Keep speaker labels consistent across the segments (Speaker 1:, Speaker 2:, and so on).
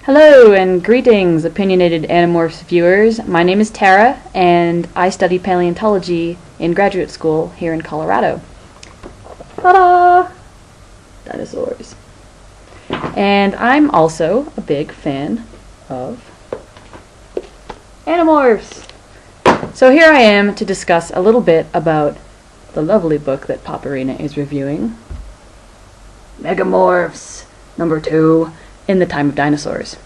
Speaker 1: Hello and greetings, Opinionated Animorphs viewers. My name is Tara, and I study paleontology in graduate school here in Colorado. Ta-da! Dinosaurs. And I'm also a big fan of Animorphs. So here I am to discuss a little bit about the lovely book that Paparina is reviewing, Megamorphs, number 2, in the Time of Dinosaurs.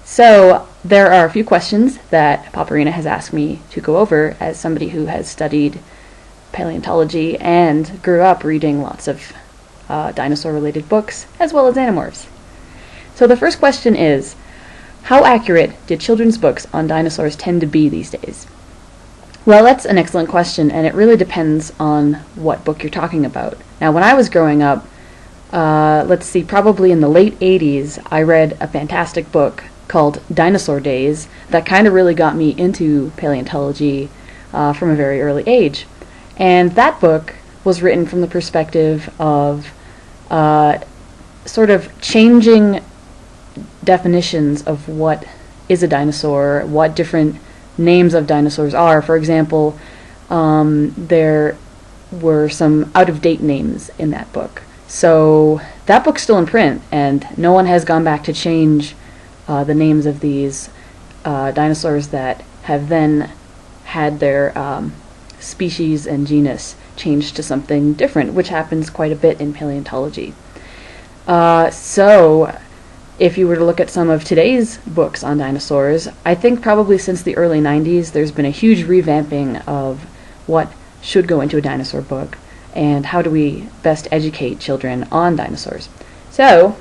Speaker 1: So there are a few questions that Paparina has asked me to go over as somebody who has studied paleontology and grew up reading lots of dinosaur-related books, as well as Animorphs. So the first question is, how accurate do children's books on dinosaurs tend to be these days? Well, that's an excellent question, and it really depends on what book you're talking about. Now, when I was growing up, let's see, probably in the late 80s, I read a fantastic book called Dinosaur Days that kind of really got me into paleontology from a very early age. And that book was written from the perspective of sort of changing definitions of what is a dinosaur, what different names of dinosaurs are. For example, there were some out-of-date names in that book. So that book's still in print, and no one has gone back to change the names of these dinosaurs that have then had their species and genus changed to something different, which happens quite a bit in paleontology. So if you were to look at some of today's books on dinosaurs, I think probably since the early 90s there's been a huge revamping of what should go into a dinosaur book and how do we best educate children on dinosaurs. So,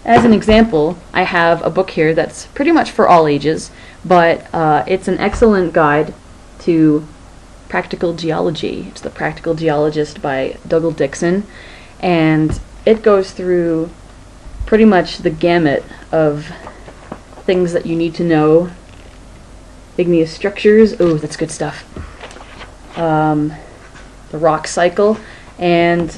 Speaker 1: as an example, I have a book here that's pretty much for all ages, but it's an excellent guide to practical geology. It's The Practical Geologist by Dougal Dixon, and it goes through pretty much the gamut of things that you need to know. Igneous structures, oh, that's good stuff. The rock cycle, and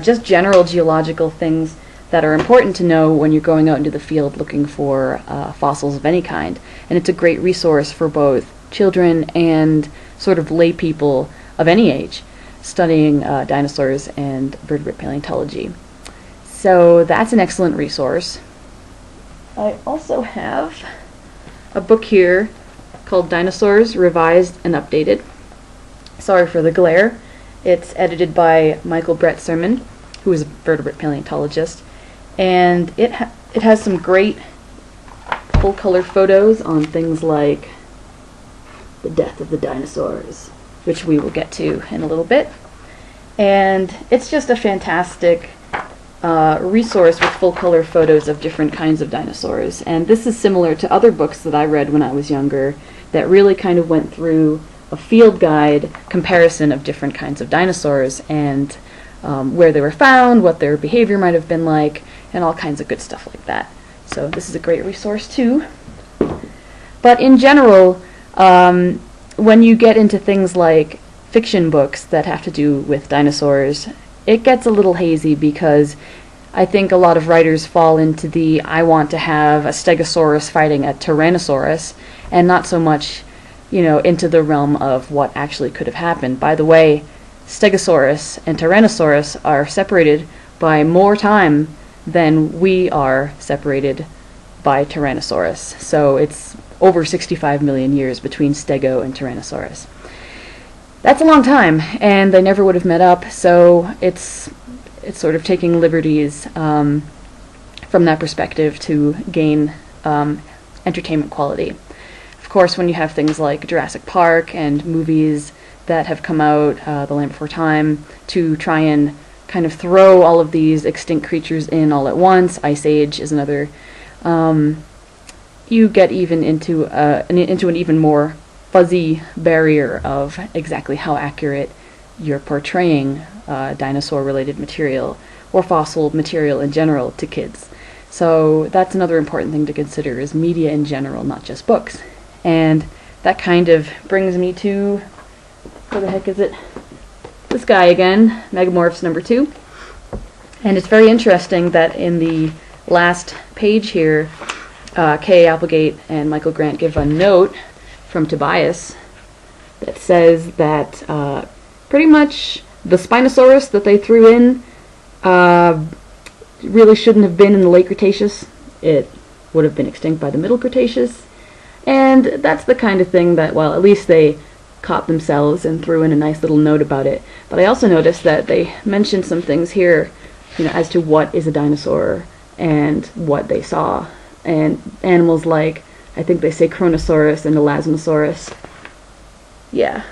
Speaker 1: just general geological things that are important to know when you're going out into the field looking for fossils of any kind. And it's a great resource for both children and sort of lay people of any age studying dinosaurs and vertebrate paleontology. So that's an excellent resource. I also have a book here called Dinosaurs, Revised and Updated. Sorry for the glare. It's edited by Michael Brett Sermon, who is a vertebrate paleontologist, and it has some great full-color photos on things like the death of the dinosaurs, which we will get to in a little bit. And it's just a fantastic resource with full-color photos of different kinds of dinosaurs. And this is similar to other books that I read when I was younger that really kind of went through a field guide comparison of different kinds of dinosaurs and where they were found, what their behavior might have been like, and all kinds of good stuff like that. So this is a great resource too. But in general, when you get into things like fiction books that have to do with dinosaurs, it gets a little hazy because I think a lot of writers fall into the I want to have a Stegosaurus fighting a Tyrannosaurus, and not so much, you know, into the realm of what actually could have happened. By the way, Stegosaurus and Tyrannosaurus are separated by more time than we are separated by Tyrannosaurus. So it's over 65 million years between Stego and Tyrannosaurus. That's a long time, and they never would have met up, so it's sort of taking liberties from that perspective to gain entertainment quality. Of course, when you have things like Jurassic Park and movies that have come out, The Land Before Time, to try and kind of throw all of these extinct creatures in all at once, Ice Age is another, you get even into an even more fuzzy barrier of exactly how accurate you're portraying dinosaur-related material or fossil material in general to kids. So that's another important thing to consider, is media in general, not just books. And that kind of brings me to, where the heck is it? This guy again, Megamorphs number 2. And it's very interesting that in the last page here, Kay Applegate and Michael Grant give a note from Tobias that says that pretty much the Spinosaurus that they threw in really shouldn't have been in the late Cretaceous. It would have been extinct by the middle Cretaceous. And that's the kind of thing that, well, at least they caught themselves and threw in a nice little note about it. But I also noticed that they mentioned some things here, as to what is a dinosaur and what they saw. And animals like, I think they say Kronosaurus and Elasmosaurus. Yeah,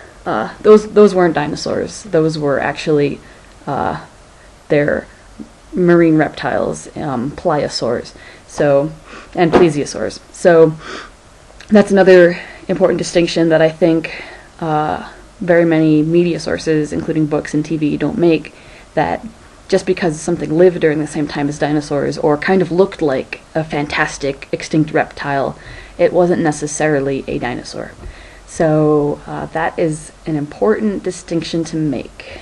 Speaker 1: those weren't dinosaurs. Those were actually their marine reptiles, pliosaurs, and plesiosaurs. So that's another important distinction that I think very many media sources, including books and TV, don't make, that just because something lived during the same time as dinosaurs or kind of looked like a fantastic extinct reptile, it wasn't necessarily a dinosaur. So that is an important distinction to make.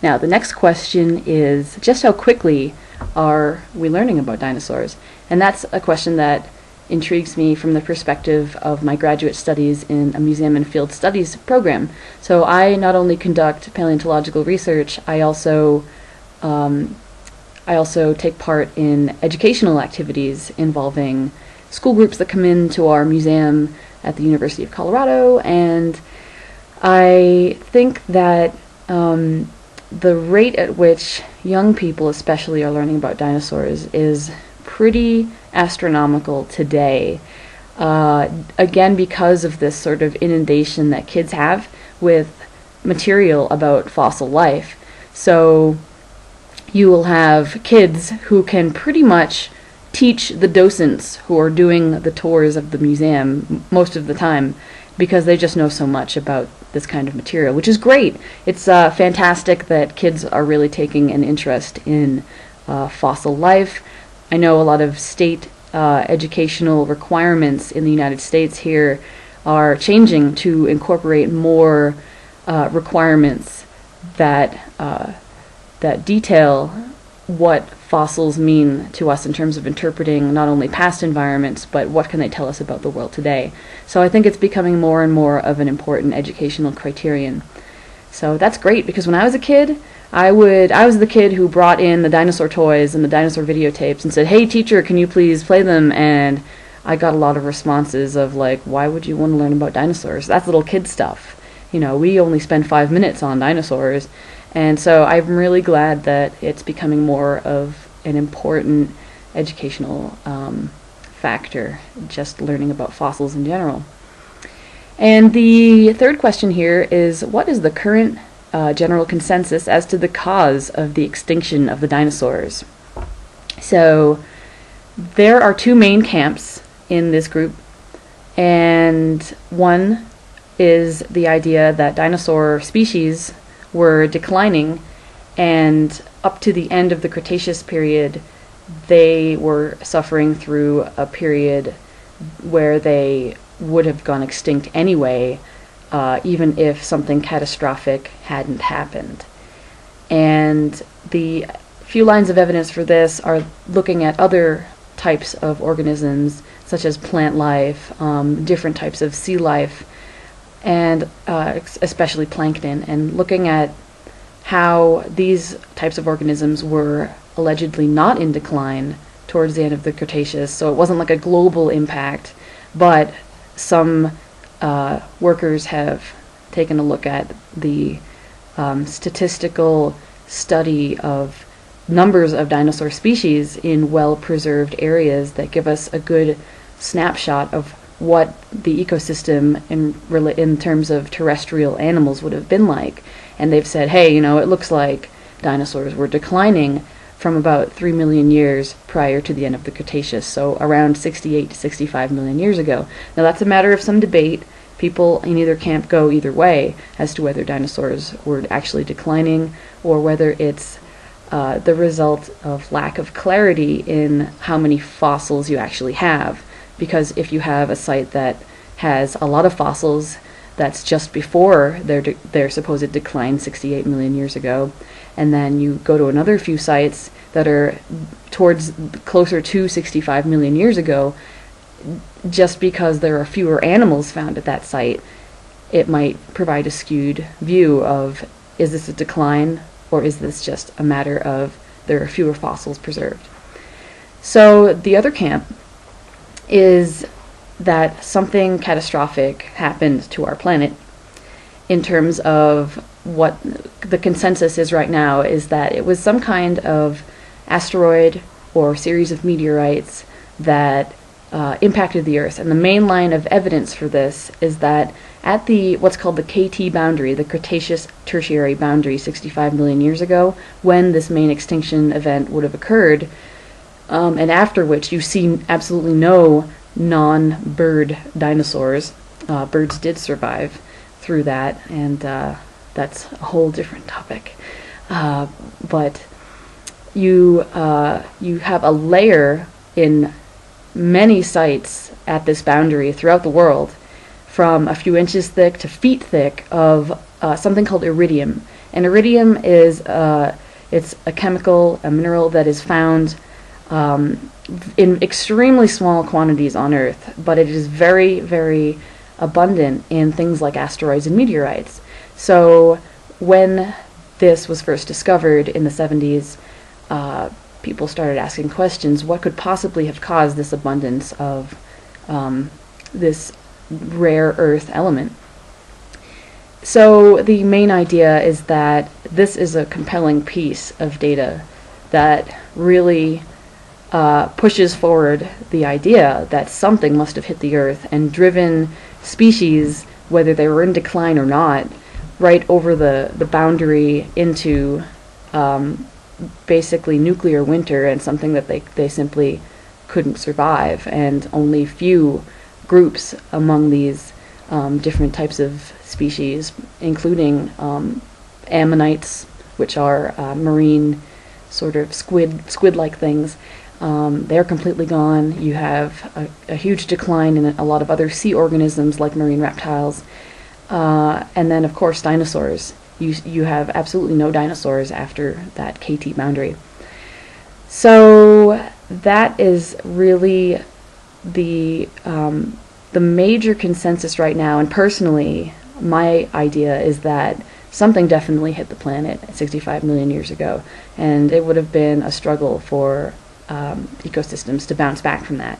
Speaker 1: Now, the next question is just how quickly are we learning about dinosaurs? And that's a question that intrigues me from the perspective of my graduate studies in a museum and field studies program. So I not only conduct paleontological research, I also take part in educational activities involving school groups that come into our museum at the University of Colorado, and I think that the rate at which young people especially are learning about dinosaurs is pretty astronomical today. Again, because of this sort of inundation that kids have with material about fossil life. So you will have kids who can pretty much teach the docents who are doing the tours of the museum most of the time, because they just know so much about this kind of material, which is great. It's fantastic that kids are really taking an interest in fossil life. I know a lot of state educational requirements in the United States here are changing to incorporate more requirements that detail what fossils mean to us in terms of interpreting not only past environments, but what can they tell us about the world today. So I think it's becoming more and more of an important educational criterion. So that's great, because when I was a kid, I was the kid who brought in the dinosaur toys and the dinosaur videotapes and said, "Hey teacher, can you please play them?" And I got a lot of responses of like, "Why would you want to learn about dinosaurs? That's little kid stuff. We only spend 5 minutes on dinosaurs." And so I'm really glad that it's becoming more of an important educational factor, just learning about fossils in general. And the third question here is, what is the current general consensus as to the cause of the extinction of the dinosaurs? So there are two main camps in this group, and one is the idea that dinosaur species were declining, and up to the end of the Cretaceous period they were suffering through a period where they would have gone extinct anyway, even if something catastrophic hadn't happened. And the few lines of evidence for this are looking at other types of organisms, such as plant life, different types of sea life, and especially plankton, and looking at how these types of organisms were allegedly not in decline towards the end of the Cretaceous. So it wasn't like a global impact, but some workers have taken a look at the statistical study of numbers of dinosaur species in well-preserved areas that give us a good snapshot of what the ecosystem in terms of terrestrial animals would have been like. And they've said, hey, it looks like dinosaurs were declining from about 3 million years prior to the end of the Cretaceous, so around 68 to 65 million years ago. Now that's a matter of some debate. People in either camp go either way as to whether dinosaurs were actually declining or whether it's the result of lack of clarity in how many fossils you actually have. Because if you have a site that has a lot of fossils, that's just before their supposed decline 68 million years ago, and then you go to another few sites that are towards closer to 65 million years ago. Just because there are fewer animals found at that site, it might provide a skewed view of, is this a decline, or is this just a matter of there are fewer fossils preserved? So the other camp is that something catastrophic happened to our planet. In terms of what the consensus is right now, is that it was some kind of asteroid or series of meteorites that impacted the Earth. And the main line of evidence for this is that at the what's called the KT boundary, the Cretaceous Tertiary boundary, 65 million years ago, when this main extinction event would have occurred, and after which you see absolutely no non-bird dinosaurs. Birds did survive through that, and that's a whole different topic. But you have a layer in many sites at this boundary throughout the world, from a few inches thick to feet thick, of something called iridium. And iridium is it's a chemical, a mineral that is found in extremely small quantities on Earth, but it is very, very abundant in things like asteroids and meteorites. So when this was first discovered in the 70s, people started asking questions: what could possibly have caused this abundance of this rare Earth element? So the main idea is that this is a compelling piece of data that really pushes forward the idea that something must have hit the Earth and driven species, whether they were in decline or not, right over the boundary into basically nuclear winter, and something that they simply couldn't survive. And only few groups among these different types of species, including ammonites, which are marine sort of squid-like things, they're completely gone. You have a huge decline in a lot of other sea organisms like marine reptiles, and then of course dinosaurs. You have absolutely no dinosaurs after that KT boundary. So that is really the major consensus right now. And personally, my idea is that something definitely hit the planet 65 million years ago, and it would have been a struggle for ecosystems to bounce back from that.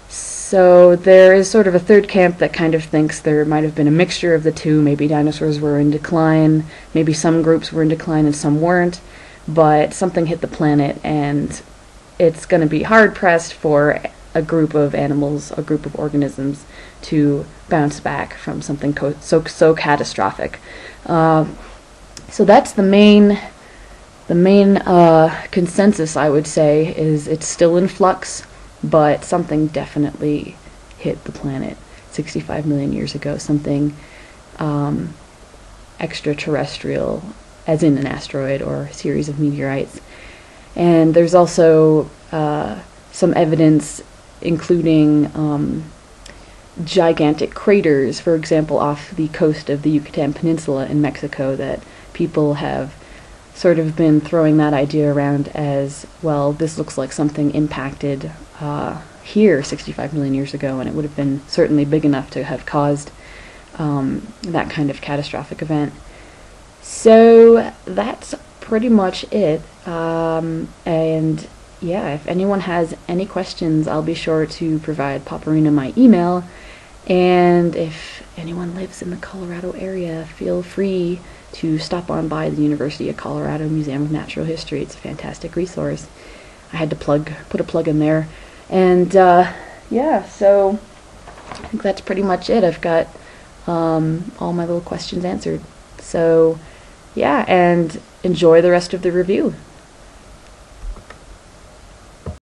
Speaker 1: So there is sort of a third camp that kind of thinks there might have been a mixture of the two. Maybe dinosaurs were in decline, maybe some groups were in decline and some weren't, but something hit the planet, and it's going to be hard-pressed for a group of animals, a group of organisms, to bounce back from something so catastrophic. So that's the main consensus, I would say, is it's still in flux, but something definitely hit the planet 65 million years ago, something extraterrestrial, as in an asteroid or a series of meteorites. And there's also some evidence, including gigantic craters, for example, off the coast of the Yucatan Peninsula in Mexico, that people have sort of been throwing that idea around as, well, this looks like something impacted here 65 million years ago, and it would have been certainly big enough to have caused that kind of catastrophic event. So that's pretty much it. And yeah, if anyone has any questions, I'll be sure to provide Paparina my email. And if anyone lives in the Colorado area, feel free to stop on by the University of Colorado Museum of Natural History. It's a fantastic resource. I had to put a plug in there. And yeah, so I think that's pretty much it. I've got all my little questions answered. So yeah, and enjoy the rest of the review.